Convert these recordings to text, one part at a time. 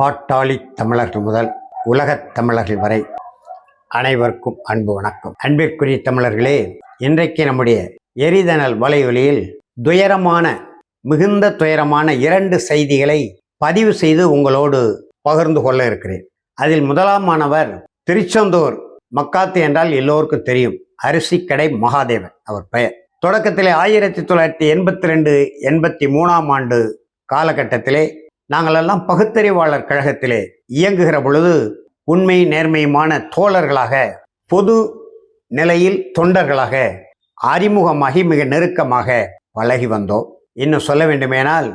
பாட்டாளி தமிழர்கள் முதல் உலகத் தமிழர்கள் வரை அனைவருக்கும் அன்பு வணக்கம். அன்பிற்குரிய தமிழர்களே, இன்றைக்கு நம்முடைய எரிதனல் வலையொலியில் மிகுந்த துயரமான 2 செய்திகளை பதிவு செய்து உங்களோடு பகிர்ந்து கொள்ள இருக்கிறேன். அதில் முதலாமானவர் திருச்செந்தூர் மக்காத்து என்றால் எல்லோருக்கும் தெரியும், அரிசிக்கடை மகாதேவன் அவர் பெயர். தொடக்கத்திலே 1982-83 ஆண்டு காலகட்டத்திலே நாங்கள் எல்லாம் பகுத்தறிவாளர் கழகத்திலே இயங்குகிற பொழுது உண்மை நேர்மையுமான தோழர்களாக, பொது நிலையில் தொண்டர்களாக அறிமுகமாகி மிக நெருக்கமாக பழகி வந்தோம். இன்னும் சொல்ல வேண்டுமேனால்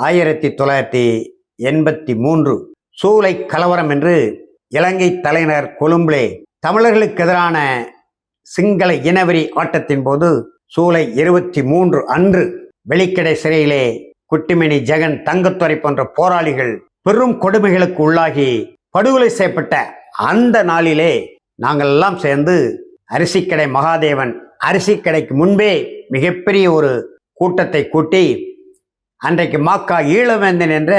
1983 சூளை கலவரம் என்று இலங்கை தலைநகர் கொழும்பிலே தமிழர்களுக்கு எதிரான சிங்கள இனவெறி ஆட்டத்தின் போது சூளை 23 அன்று வெளிக்கடை சிறையிலே குட்டிமணி, ஜெகன், தங்கத்துறை போன்ற போராளிகள் பெரும் கொடுமைகளுக்கு உள்ளாகி படுகொலை செய்யப்பட்ட அந்த நாளிலே நாங்கள் எல்லாம் சேர்ந்து அரிசிக்கடை மகாதேவன் அரிசிக்கடைக்கு முன்பே மிகப்பெரிய ஒரு கூட்டத்தை கூட்டி அன்றைக்கு மாக்கா ஈழவேந்தன் என்ற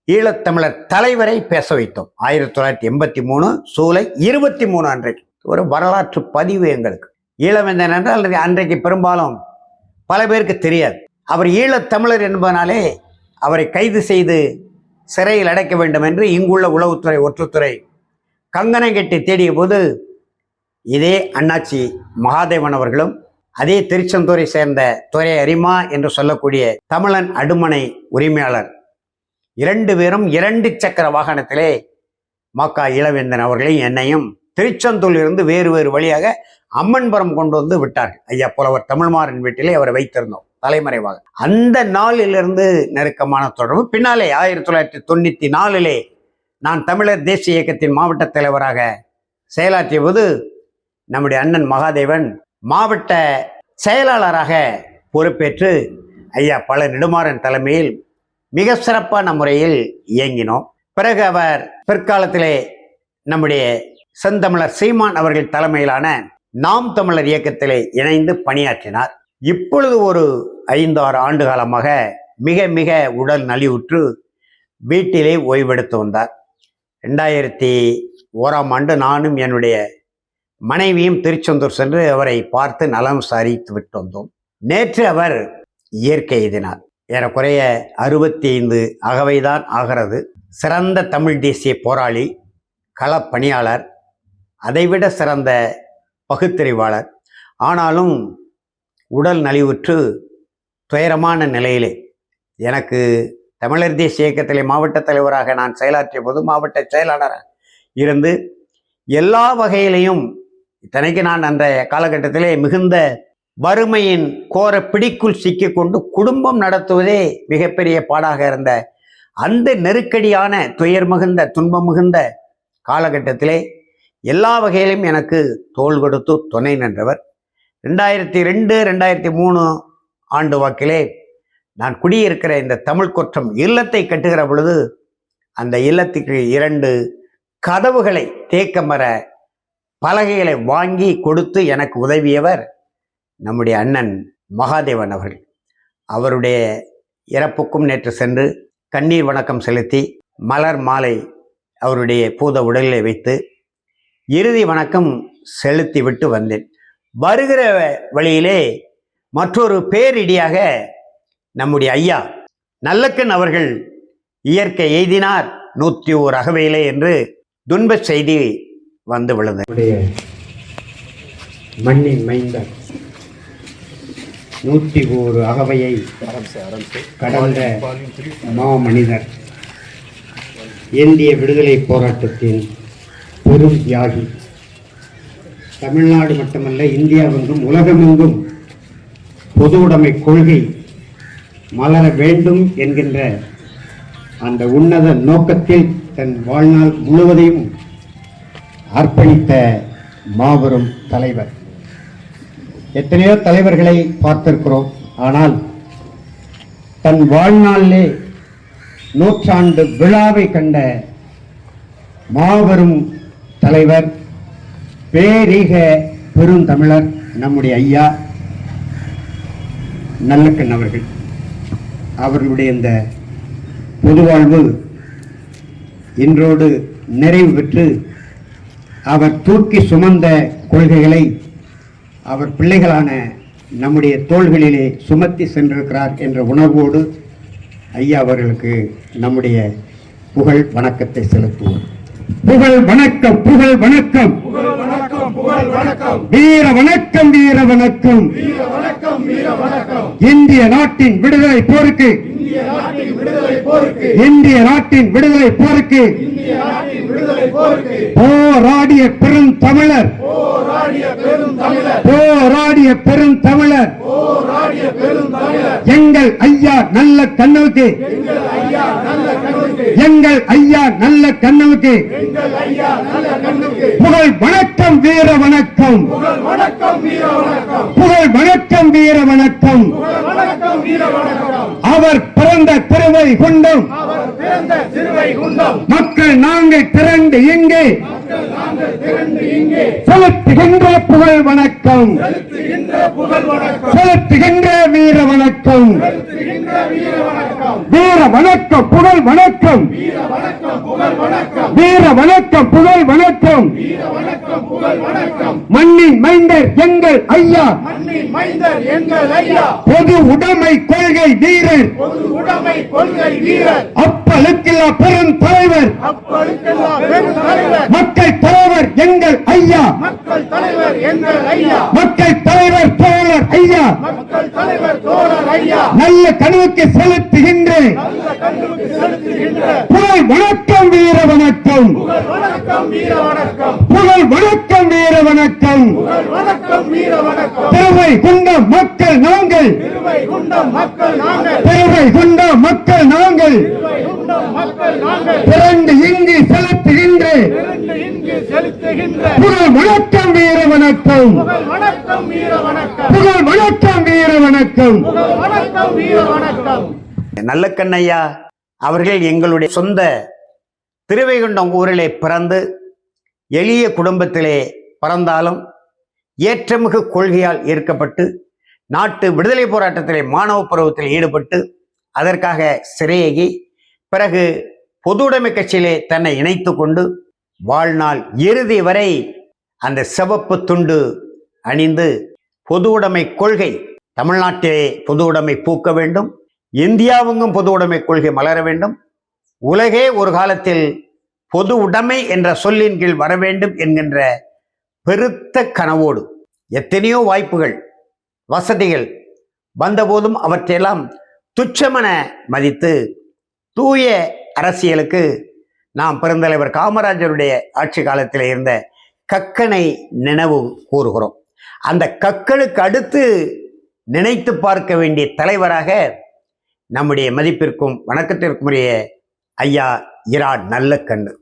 ஈழத்தமிழர் தலைவரை பேச வைத்தோம். 1983 சூலை 23 அன்றைக்கு ஒரு வரலாற்று பதிவு எங்களுக்கு. ஈழவேந்தன் என்றால் அன்றைக்கு பெரும்பாலும் பல பேருக்கு தெரியாது. அவர் ஈழத்தமிழர் என்பதனாலே அவரை கைது செய்து சிறையில் அடைக்க வேண்டும் என்று இங்குள்ள உளவுத்துறை ஒற்றுத்துறை கங்கணம் கட்டி தேடிய போது இதே அண்ணாச்சி மகாதேவன் அவர்களும் அதே திருச்செந்தூரை சேர்ந்த துரை அரிமா என்று சொல்லக்கூடிய தமிழன் அடுமனை உரிமையாளர் 2 பேரும் 2 சக்கர வாகனத்திலே மாக்கா ஈழவேந்தன் அவர்களையும் என்னையும் திருச்செந்தூரில் இருந்து வேறு வழியாக அம்மன்புரம் கொண்டு வந்து விட்டார்கள். ஐயா புலவர் தமிழ்மாறன் வீட்டிலே அவரை வைத்திருந்தோம் தலைமறைவாக. அந்த நாளிலிருந்து நெருக்கமான தொடர்பு. பின்னாலே 1994 நான் தமிழர் தேசிய இயக்கத்தின் மாவட்ட தலைவராக செயலாற்றிய போது நம்முடைய அண்ணன் மகாதேவன் மாவட்ட செயலாளராக பொறுப்பேற்று ஐயா பல நெடுமாறன் தலைமையில் மிக சிறப்பான முறையில் இயங்கினோம். பிறகு அவர் பிற்காலத்திலே நம்முடைய செந்தமிழர் சீமான் அவர்கள் தலைமையிலான நாம் தமிழர் இயக்கத்திலே இணைந்து பணியாற்றினார். இப்பொழுது ஒரு 5-6 ஆண்டு காலமாக மிக உடல் நலிவுற்று வீட்டிலே ஓய்வெடுத்து வந்தார். 2001 ஆண்டு நானும் என்னுடைய மனைவியும் திருச்செந்தூர் சென்று அவரை பார்த்து நலம் விசாரித்து விட்டு வந்தோம். நேற்று அவர் இயற்கை எய்தினார். ஏறக்குறைய 65 அகவைதான் ஆகிறது. சிறந்த தமிழ் தேசிய போராளி, களப்பணியாளர், அதைவிட சிறந்த பகுத்தறிவாளர். ஆனாலும் உடல் நலிவுற்று துயரமான நிலையிலே எனக்கு தமிழர் தேசிய இயக்கத்திலே மாவட்ட தலைவராக நான் செயலாற்றிய போது மாவட்ட செயலாளராக இருந்து எல்லா வகையிலையும், இத்தனைக்கு நான் அந்த காலகட்டத்திலே மிகுந்த வறுமையின் கோர பிடிக்குள் சிக்கிக்கொண்டு குடும்பம் நடத்துவதே மிகப்பெரிய பாடாக இருந்த அந்த நெருக்கடியான துயர் மிகுந்த துன்பம் மிகுந்த காலகட்டத்திலே எல்லா வகையிலும் எனக்கு தோள் கொடுத்து துணை நின்றவர். 2002-2003 ஆண்டு வாக்கிலே நான் குடியிருக்கிற இந்த தமிழ் கொற்றம் இல்லத்தை கட்டுகிற பொழுது அந்த இல்லத்துக்கு 2 கதவுகளை தேக்க மர பலகைகளை வாங்கி கொடுத்து எனக்கு உதவியவர் நம்முடைய அண்ணன் மகாதேவன் அவர்கள். அவருடைய இறப்புக்கும் நேற்று சென்று கண்ணீர் வணக்கம் செலுத்தி மலர் மாலை அவருடைய பூத உடலிலே வைத்து இறுதி வணக்கம் செலுத்தி விட்டு வந்தேன். வருகிற வழியிலே மற்றொரு பேரிடியாக நம்முடைய ஐயா நல்லக்கன் அவர்கள் இயற்கை எய்தினார் 101 அகவையிலே என்று துன்ப செய்தி வந்து விழுந்தது. மண்ணின் மைந்தர் 101 அகவையை கடந்த மாமனிதர், இந்திய விடுதலை போராட்டத்தின் பெரும் தியாகி, தமிழ்நாடு மட்டுமல்ல இந்தியாவெங்கும் உலகமெங்கும் பொது உடைமை கொள்கை மலர வேண்டும் என்கின்ற அந்த உன்னத நோக்கத்தில் தன் வாழ்நாள் முழுவதையும் அர்ப்பணித்த மாபெரும் தலைவர். எத்தனையோ தலைவர்களை பார்த்திருக்கிறோம். ஆனால் தன் வாழ்நாளிலே 100 விழாவை கண்ட மாபெரும் தலைவர், பேரீக பெருந்தமிழர் நம்முடைய ஐயா நல்லக்கன் அவர்கள். அவர்களுடைய இந்த பொதுவாழ்வு இன்றோடு நிறைவு பெற்று அவர் தூக்கி சுமந்த கொள்கைகளை அவர் பிள்ளைகளான நம்முடைய தோள்களிலே சுமத்தி சென்றிருக்கிறார் என்ற உணர்வோடு ஐயா அவர்களுக்கு நம்முடைய புகழ் வணக்கத்தை செலுத்துவோம். புகழ் வணக்கம், புகழ் வணக்கம், புகழ் வணக்கம், புகழ் வணக்கம், வீர வணக்கம், வீர வணக்கம், வீர வணக்கம், வீர வணக்கம். இந்திய நாட்டின் விடுதலை போருக்கு, இந்திய நாட்டின் விடுதலை போருக்கு, இந்திய நாட்டின் விடுதலை போருக்கு இந்திய நாட்டின் விடுதலை போருக்கு போராடிய பெருந்தமிழர், போராடிய பெருந்தமிழர், போராடிய பெருந்தமிழர் போராடிய பெருந்தமிழர் எங்கள் ஐயா நல்ல கண்ணுக்கு, எங்கள் ஐயா நல்ல கண்ணுக்கு, எங்கள் ஐயா நல்ல கண்ணுக்கு எங்கள் ஐயா நல்ல கண்ணுக்கு புகழ் வணக்கம், வீர வணக்கம், புகழ் வணக்கம், வீர வணக்கம், புகழ் வணக்கம், வீர வணக்கம். புகழ் வணக்கம், வீர வணக்கம். அவர் பிறந்த திருவை குண்டம், அவர் பிறந்த திருவைகுண்டம் மக்கள் நாங்கள் திரண்டு இங்கே மக்கள் நாங்கள் திரண்டு இங்கே செலுத்துகின்ற புகழ் வணக்கம், செலுத்துகின்ற புகழ் வணக்கம், செலுத்துகின்ற வீர வணக்கம், செலுத்துகின்ற வீர வணக்கம், வீர வணக்கம், புகழ் வணக்கம், வீர வணக்கம், புகழ் வணக்கம், வீர வணக்கம், புகழ் வணக்கம். வீர வணக்கம், புகழ் வணக்கம். மண்ணின் மைந்தர் எங்கள் ஐயா, மண்ணின் மைந்தர் எங்கள் ஐயா, பொது உடைமை கொள்கை வீரர், பொது உடைமை கொள்கை வீரர், அப்பலுக்கில்லா பெருந்தலைவர், அப்பழுக்கெல்லா பெருந்தலைவர், மக்கள் தலைவர் எங்கள் ஐயா, மக்கள் தலைவர் எங்கள் ஐயா, மக்கள் தலைவர் தோழர் ஐயா, மக்கள் தலைவர் தோழர் ஐயா, நல்ல கனவுக்கு செலுத்துகின்ற நல்ல கண்ணுக்கு செலுத்துகின்ற புகழ் வணக்கம், வீர வணக்கம், புகழ் வணக்கம், வீர வணக்கம், புகழ் வணக்கம், வீர வணக்கம். புகழ் வணக்கம், வீர வணக்கம். திருவை குண்டம் மக்கள் நாங்கள், திருவைகுண்டம் மக்கள் நாங்கள், திருவை குண்டம் மக்கள் நாங்கள் திருவைகுண்டம் மக்கள் நாங்கள் திரண்டு இங்கு செலுத்துகின்ற திரண்டு இங்கு செலுத்துகின்ற புகழ் வணக்கம், வீர வணக்கம், புகழ் வணக்கம், வீர வணக்கம், புகழ் வணக்கம், வீர வணக்கம். புகழ் வணக்கம், வீர வணக்கம். நல்ல கண்ணையா அவர்கள் எங்களுடைய சொந்த திருவைகுண்டம் ஊரிலே பிறந்து எளிய குடும்பத்திலே பிறந்தாலும் ஏற்றமிகு கொள்கையால் ஈர்க்கப்பட்டு நாட்டு விடுதலை போராட்டத்திலே மாணவ பருவத்தில் ஈடுபட்டு அதற்காக சிறையாகி பிறகு பொது உடைமை கட்சியிலே தன்னை இணைத்து கொண்டு வாழ்நாள் இறுதி வரை அந்த சிவப்பு துண்டு அணிந்து பொது உடைமை கொள்கை தமிழ்நாட்டிலே பொது உடைமை பூக்க வேண்டும், இந்தியாவுக்கும் பொது உடைமை கொள்கை மலர வேண்டும், உலகே ஒரு காலத்தில் பொது உடைமை என்ற சொல்லின் கீழ் வர வேண்டும் என்கின்ற பெருத்த கனவோடு எத்தனையோ வாய்ப்புகள் வசதிகள் வந்தபோதும் அவற்றையெல்லாம் துச்சமென மதித்து தூய அரசியலுக்கு நாம் பெருந்தலைவர் காமராஜருடைய ஆட்சி காலத்தில் இருந்த கக்கனை நினைவு கூறுகிறோம். அந்த கக்கனுக்கு அடுத்து நினைத்து பார்க்க வேண்டிய தலைவராக நம்முடைய மதிப்பிற்கும் வணக்கத்திற்கும் உரிய ஐயா இரா நல்ல கண்ணு.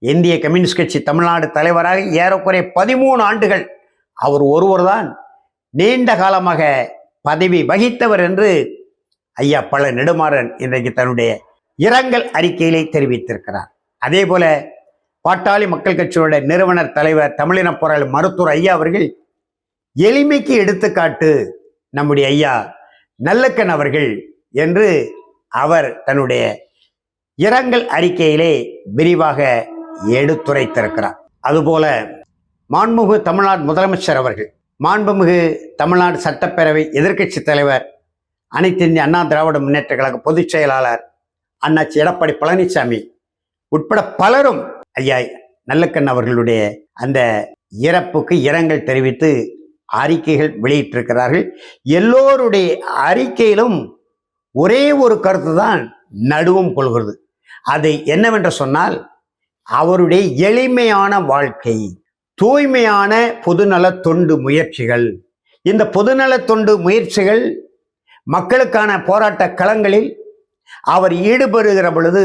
இந்திய கம்யூனிஸ்ட் கட்சி தமிழ்நாடு தலைவராக ஏறக்குறைய 13 ஆண்டுகள் அவர் ஒருவர்தான் நீண்ட காலமாக பதவி வகித்தவர் என்று ஐயா பழ நெடுமாறன் இன்றைக்கு தன்னுடைய இரங்கல் அறிக்கையிலே தெரிவித்திருக்கிறார். அதே போல பாட்டாளி மக்கள் கட்சியோட நிறுவனர் தலைவர் தமிழின போராளி மருத்துவர் ஐயா அவர்கள் எளிமைக்கு எடுத்துக்காட்டு நம்முடைய ஐயா நல்லக்கண் அவர்கள் என்று அவர் தன்னுடைய இரங்கல் அறிக்கையிலே விரிவாக எடுத்துரைத்திருக்கிறார். அதுபோல மாண்புமிகு தமிழ்நாடு முதலமைச்சர் அவர்கள், மாண்புமிகு தமிழ்நாடு சட்டப்பேரவை எதிர்க்கட்சி தலைவர், அனைத்து இந்திய அண்ணா திராவிட முன்னேற்ற கழக பொதுச் செயலாளர் அண்ணாச்சி எடப்பாடி பழனிசாமி உட்பட பலரும் ஐயா நல்லக்கண் அவர்களுடைய அந்த இறப்புக்கு இரங்கல் தெரிவித்து அறிக்கைகள் வெளியிட்டிருக்கிறார்கள். எல்லோருடைய அறிக்கையிலும் ஒரே ஒரு கருத்து தான் நடுவும் கொள்கிறது. அது என்னவென்று சொன்னால், அவருடைய எளிமையான வாழ்க்கை, தூய்மையான பொதுநல தொண்டு முயற்சிகள். இந்த பொதுநல தொண்டு முயற்சிகள் மக்களுக்கான போராட்ட களங்களில் அவர் ஈடுபடுகிற பொழுது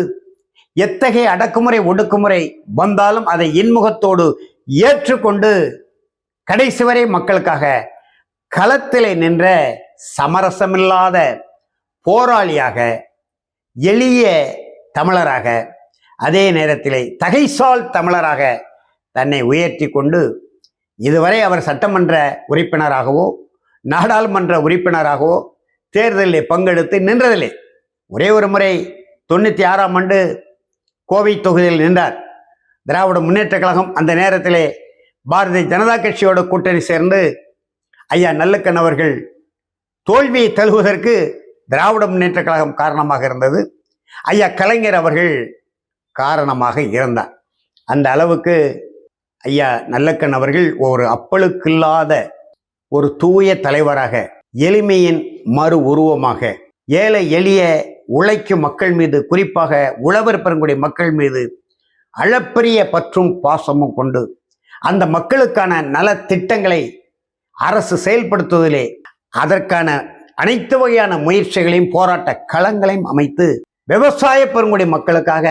எத்தகைய அடக்குமுறை ஒடுக்குமுறை வந்தாலும் அதை இன்முகத்தோடு ஏற்றுக்கொண்டு கடைசி வரை மக்களுக்காக களத்திலே நின்ற சமரசமில்லாத போராளியாக, எளிய தமிழராக, அதே நேரத்திலே தகைசால் தமிழராக தன்னை உயர்த்தி கொண்டு இதுவரை அவர் சட்டமன்ற உறுப்பினராகவோ நாடாளுமன்ற உறுப்பினராகவோ தேர்தலில் பங்கெடுத்து நின்றதில்லை. ஒரே ஒரு முறை 96ஆம் ஆண்டு கோவை தொகுதியில் நின்றார். திராவிட முன்னேற்ற கழகம் அந்த நேரத்திலே பாரதிய ஜனதா கட்சியோட கூட்டணி சேர்ந்து ஐயா நல்லக்கண் அவர்கள் தோல்வியை தழுவதற்கு திராவிட முன்னேற்ற கழகம் காரணமாக இருந்தது. ஐயா கலைஞர் அவர்கள் காரணமாக இருந்தார். அந்த அளவுக்கு ஐயா நல்லக்கண் அவர்கள் ஒரு அப்பழுக்கில்லாத ஒரு தூய தலைவராக, எளிமையின் மறு உருவமாக, ஏழை எளிய உழைக்கும் மக்கள் மீது, குறிப்பாக உழவர் பெருங்குடி மக்கள் மீது அளப்பரிய பற்றும் பாசமும் கொண்டு அந்த மக்களுக்கான நல திட்டங்களை அரசு செயல்படுத்துவதிலே அதற்கான அனைத்து வகையான முயற்சிகளையும் போராட்ட களங்களையும் அமைத்து விவசாய பெருங்குடி மக்களுக்காக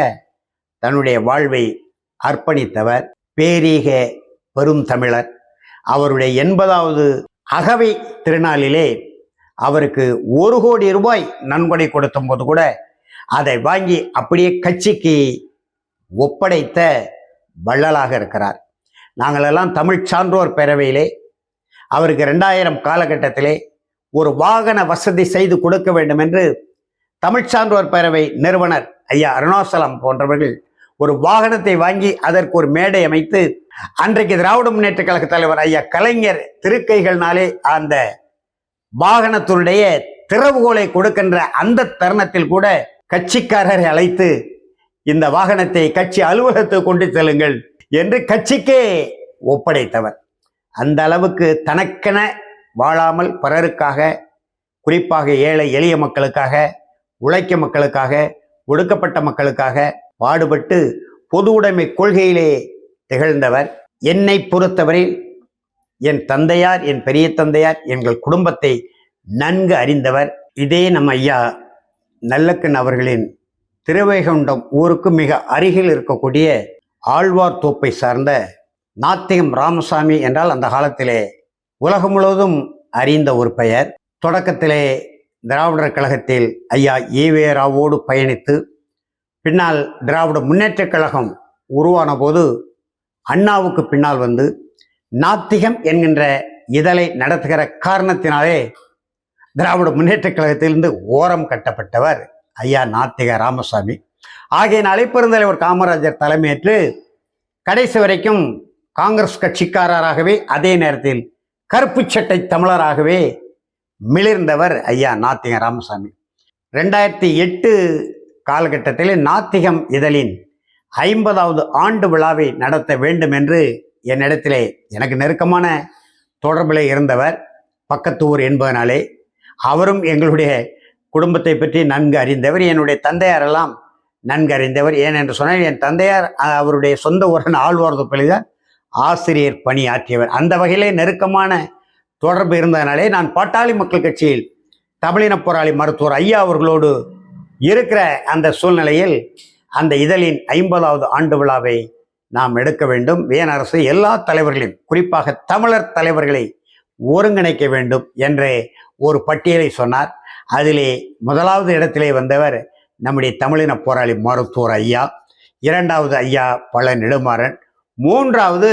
தன்னுடைய வாழ்வை அர்ப்பணித்தவர் பேரீக பெரும் தமிழர். அவருடைய 80வது அகவை திருநாளிலே அவருக்கு 1 கோடி ரூபாய் நன்கொடை கொடுத்த போது கூட அதை வாங்கி அப்படியே கட்சிக்கு ஒப்படைத்த வள்ளலாக இருக்கிறார். நாங்களெல்லாம் தமிழ் சான்றோர் பேரவையிலே அவருக்கு 2000 காலகட்டத்திலே ஒரு வாகன வசதி செய்து கொடுக்க வேண்டும் என்று தமிழ் சான்றோர் பேரவை நிறுவனர் ஐயா அருணாசலம் போன்றவர்கள் ஒரு வாகனத்தை வாங்கி அதற்கு ஒரு மேடை அமைத்து அன்றைக்கு திராவிட முன்னேற்ற கழக தலைவர் ஐயா கலைஞர் திருக்கைகள்னாலே அந்த வாகனத்தினுடைய திறவுகோலை கொடுக்கின்ற அந்த தருணத்தில் கூட கட்சிக்காரரை அழைத்து இந்த வாகனத்தை கட்சி அலுவலகத்துக்கு கொண்டு செல்லுங்கள் என்று கட்சிக்கே ஒப்படைத்தவர். அந்த அளவுக்கு தனக்கென வாழாமல் பிறருக்காக, குறிப்பாக ஏழை எளிய மக்களுக்காக, உழைக்கும் மக்களுக்காக, ஒடுக்கப்பட்ட மக்களுக்காக பாடுபட்டு பொது உடைமை கொள்கையிலே திகழ்ந்தவர். என்னை பொறுத்தவரையில் என் தந்தையார், என் பெரிய தந்தையார், எங்கள் குடும்பத்தை நன்கு அறிந்தவர். இதே நம்ம ஐயா நல்லக்கண் அவர்களின் திருவைகுண்டம் ஊருக்கு மிக அருகில் இருக்கக்கூடிய ஆழ்வார் தோப்பை சார்ந்த நாத்திகம் ராமசாமி என்றால் அந்த காலத்திலே உலகம் முழுவதும் அறிந்த ஒரு பெயர். தொடக்கத்திலே திராவிடர் கழகத்தில் ஐயா ஈவே ராவோடு பயணித்து பின்னால் திராவிட முன்னேற்ற கழகம் உருவான போது அண்ணாவுக்கு பின்னால் வந்து நாத்திகம் என்கின்ற இதழை நடத்துகிற காரணத்தினாலே திராவிட முன்னேற்ற கழகத்திலிருந்து ஓரம் கட்டப்பட்டவர் ஐயா நாத்திக ராமசாமி. ஆகையினாலே பெருந்தலைவர் காமராஜர் தலைமையேற்று கடைசி வரைக்கும் காங்கிரஸ் கட்சிக்காரராகவே, அதே நேரத்தில் கருப்பு சட்டை தமிழராகவே மிளிர்ந்தவர் ஐயா நாத்திக ராமசாமி. 2008 காலகட்டத்தில் நாத்திகம் இதழின் 50வது ஆண்டு விழாவை நடத்த வேண்டும் என்று என்னிடத்திலே எனக்கு நெருக்கமான தொடர்பில் இருந்தவர், பக்கத்தூர் என்பதனாலே அவரும் எங்களுடைய குடும்பத்தை பற்றி நன்கு அறிந்தவர், என்னுடைய தந்தையாரெல்லாம் நன்கு அறிந்தவர். ஏனென்று சொன்னால் என் தந்தையார் அவருடைய சொந்த ஊரான ஆழ்வார்தோப்பில் தான் ஆசிரியர் பணி ஆற்றியவர். அந்த வகையிலே நெருக்கமான தொடர்பு இருந்ததனாலே நான் பாட்டாளி மக்கள் கட்சியில் தமிழின போராளி மருத்துவர் ஐயா அவர்களோடு இருக்கிற அந்த சூழ்நிலையில் அந்த இதழின் 50வது ஆண்டு விழாவை நாம் எடுக்க வேண்டும். வியன் அரசு எல்லா தலைவர்களையும், குறிப்பாக தமிழர் தலைவர்களை ஒருங்கிணைக்க வேண்டும் என்ற ஒரு பட்டியலை சொன்னார். அதிலே முதலாவது இடத்திலே வந்தவர் நம்முடைய தமிழின போராளி மருத்துவர் ஐயா, 2வது ஐயா பழ நெடுமாறன், 3வது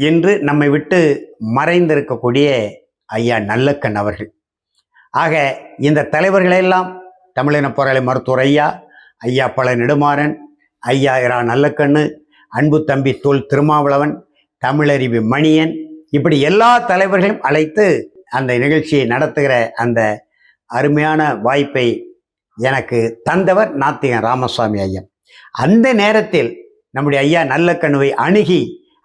இன்று நம்மை விட்டு மறைந்திருக்கக்கூடிய ஐயா நல்லக்கண் அவர்கள். ஆக இந்த தலைவர்களெல்லாம் தமிழின போராளி மருத்துவர் ஐயா, ஐயா பழ நெடுமாறன், ஐயா இரா நல்லக்கண்ணு, அன்பு தம்பி தொல் திருமாவளவன், தமிழறிவி மணியன், இப்படி எல்லா தலைவர்களையும் அழைத்து அந்த நிகழ்ச்சியை நடத்துகிற அந்த அருமையான வாய்ப்பை எனக்கு தந்தவர் நாத்திக ராமசாமி ஐயா. அந்த நேரத்தில் நம்முடைய ஐயா நல்லக்கண்ணுவை அணுகி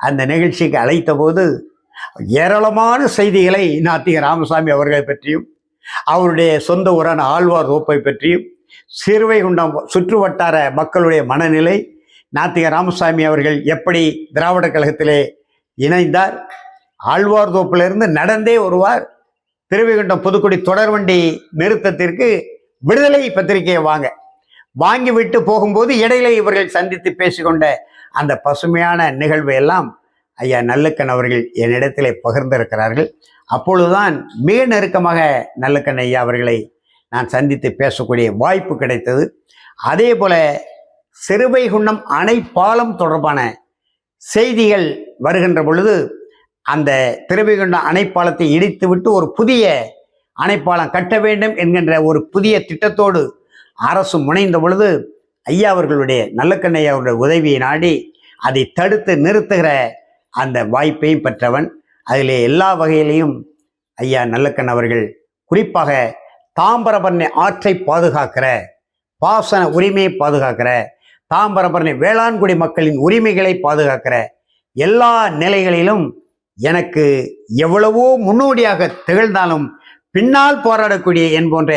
அந்த நிகழ்ச்சிக்கு அழைத்த போது ஏராளமான செய்திகளை நாத்திக ராமசாமி அவர்களை பற்றியும், அவருடைய சொந்த ஊரான ஆழ்வார் தோப்பை பற்றியும், சிறுவைகுண்டம் சுற்று வட்டார மக்களுடைய மனநிலை, நாத்திக ராமசாமி அவர்கள் எப்படி திராவிட கழகத்திலே இணைந்தார், ஆழ்வார் தோப்பிலிருந்து நடந்தே வருவார், திருவைகுண்டம் புதுக்குடி தொடர்வண்டி நிறுத்தத்திற்கு விடுதலை பத்திரிகையை வாங்கிவிட்டு போகும்போது இடையிலே இவர்கள் சந்தித்து பேசிக்கொண்ட அந்த பசுமையான நிகழ்வை எல்லாம் ஐயா நல்லக்கண் அவர்கள் என்னிடத்திலே பகிர்ந்திருக்கிறார்கள். அப்பொழுதுதான் மிக நெருக்கமாக நல்லக்கண் ஐயா அவர்களை நான் சந்தித்து பேசக்கூடிய வாய்ப்பு கிடைத்தது. அதே போல சிறுவைகுண்டம் அணை பாலம் தொடர்பான செய்திகள் வருகின்ற பொழுது அந்த திருவைகுண்டம் அணைப்பாலத்தை இடித்துவிட்டு ஒரு புதிய அணைப்பாலம் கட்ட வேண்டும் என்கின்ற ஒரு புதிய திட்டத்தோடு அரசு முனைந்த பொழுது ஐயா அவர்களுடைய நல்லக்கண் ஐயா அவருடைய உதவியை நாடி அதை தடுத்து நிறுத்துகிற அந்த வாய்ப்பையும் பெற்றவன். அதிலே எல்லா வகையிலையும் ஐயா நல்லக்கண் அவர்கள் குறிப்பாக தாமிரபரணி ஆற்றை பாதுகாக்கிற, பாசன உரிமையை பாதுகாக்கிற, தாமிரபரணி வேளாண்குடி மக்களின் உரிமைகளை பாதுகாக்கிற எல்லா நிலைகளிலும் எனக்கு எவ்வளவோ முன்னோடியாக திகழ்ந்தாலும் பின்னால் போராடக்கூடிய என் போன்ற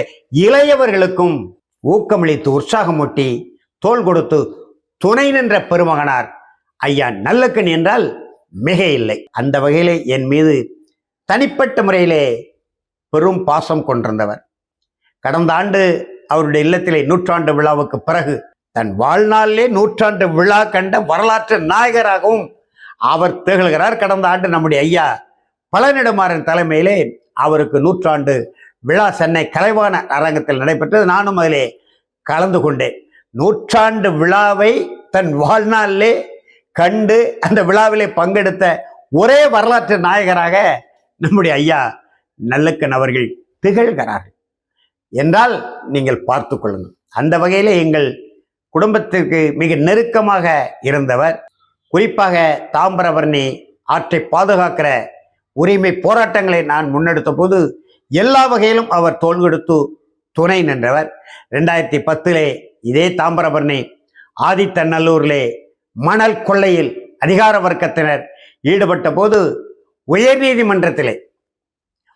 இளையவர்களுக்கும் ஊக்கமளித்து உற்சாகமூட்டி தோள் கொடுத்து துணை நின்ற பெருமகனார் ஐயா நல்லக்கண் என்றால் மிக இல்லை. அந்த வகையிலே என் மீது தனிப்பட்ட முறையிலே பெரும் பாசம் கொண்டிருந்தவர். கடந்த ஆண்டு அவருடைய இல்லத்திலே 100ஆண்டு விழாவுக்கு பிறகு தன் வாழ்நாளிலே 100ஆண்டு விழா கண்ட வரலாற்று நாயகராகவும் அவர் திகழ்கிறார். கடந்த ஆண்டு நம்முடைய ஐயா பழனிடமாறன் தலைமையிலே அவருக்கு 100ஆண்டு விழா சென்னை கலைவாண அரங்கத்தில் நடைபெற்றது. நானும் அதிலே கலந்து கொண்டேன். 100ஆண்டு விழாவை தன் வாழ்நாளிலே கண்டு அந்த விழாவிலே பங்கெடுத்த ஒரே வரலாற்று நாயகராக நம்முடைய ஐயா நல்லக்கண் அவர்கள் திகழ்கிறார்கள் என்றால் நீங்கள் பார்த்து கொள்ளுங்கள். அந்த வகையிலே எங்கள் குடும்பத்திற்கு மிக நெருக்கமாக இருந்தவர். குறிப்பாக தாமிரபரணி ஆற்றை பாதுகாக்கிற உரிமை போராட்டங்களை நான் முன்னெடுத்த போது எல்லா வகையிலும் அவர் தோள் கொடுத்து துணை நின்றவர். 2010 இதே தாமிரபரணி ஆதித்தநல்லூரிலே மணல் கொள்ளையில் அதிகார வர்க்கத்தினர் ஈடுபட்ட போது உயர்நீதிமன்றத்திலே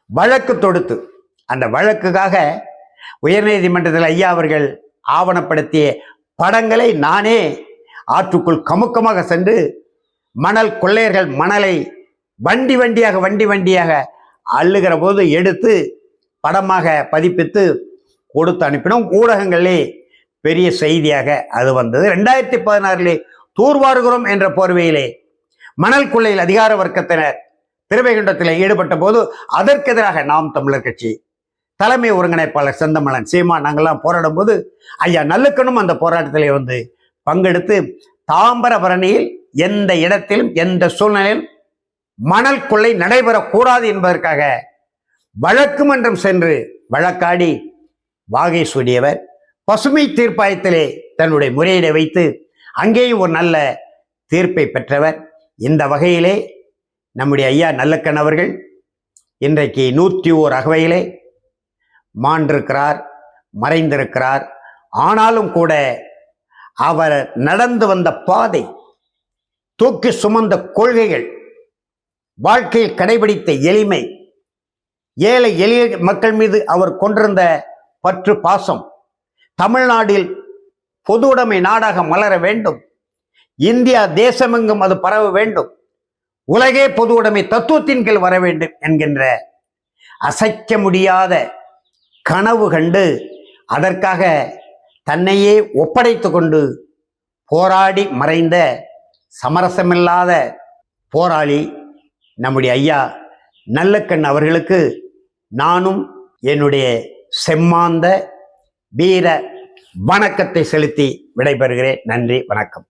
வழக்கு தொடுத்து அந்த வழக்குக்காக உயர்நீதிமன்றத்தில் ஐயா அவர்கள் ஆவணப்படுத்திய படங்களை நானே ஆற்றுக்குள் கமுக்கமாக சென்று மணல் கொள்ளையர்கள் மணலை வண்டி வண்டியாக அள்ளுகிற போது எடுத்து படமாக பதிப்பித்து கொடுத்து அனுப்பினோம். ஊடகங்களே பெரிய செய்தியாக அது வந்தது. 2016 தூர்வாருகிறோம் என்ற போர்வையிலே மணல் கொள்ளையில் அதிகார வர்க்கத்தினர் திருவைகுண்டத்தில் ஈடுபட்ட போது அதற்கு எதிராக நாம் தமிழர் கட்சி தலைமை ஒருங்கிணைப்பாளர் செந்தமலன் சீமா நாங்கள்லாம் போராடும் போது ஐயா நல்லக்கண்ணும் அந்த போராட்டத்திலே வந்து பங்கெடுத்து தாமிரபரணியில் எந்த இடத்திலும் எந்த சூழ்நிலையில் மணல் கொள்ளை நடைபெறக்கூடாது என்பதற்காக வழக்கு மன்றம் சென்று வழக்காடி வாகை சூடியவர். பசுமை தீர்ப்பாயத்திலே தன்னுடைய முறையீடை வைத்து அங்கேயும் ஒரு நல்ல தீர்ப்பை பெற்றவர். இந்த வகையிலே நம்முடைய ஐயா நல்லக்கண் அவர்கள் இன்றைக்கு 101 அகவையிலே மாண்டிருக்கிறார், மறைந்திருக்கிறார். ஆனாலும் கூட அவர் நடந்து வந்த பாதை, தூக்கி சுமந்த கொள்கைகள், வாழ்க்கையில் கடைபிடித்த எளிமை, ஏழை எளிய மக்கள் மீது அவர் கொண்டிருந்த பற்று பாசம், தமிழ்நாட்டில் பொது உடைமை நாடாக மலர வேண்டும், இந்தியா தேசமெங்கும் அது பரவ வேண்டும், உலகே பொது உடைமை தத்துவத்தின் கீழ் வர வேண்டும் என்கின்ற அசைக்க முடியாத கனவு கண்டு அதற்காக தன்னையே ஒப்படைத்து கொண்டு போராடி மறைந்த சமரசமில்லாத போராளி நம்முடைய ஐயா நல்லக்கண் அவர்களுக்கு நானும் என்னுடைய செம்மாந்த வீர வணக்கத்தை செலுத்தி விடைபெறுகிறேன். நன்றி, வணக்கம்.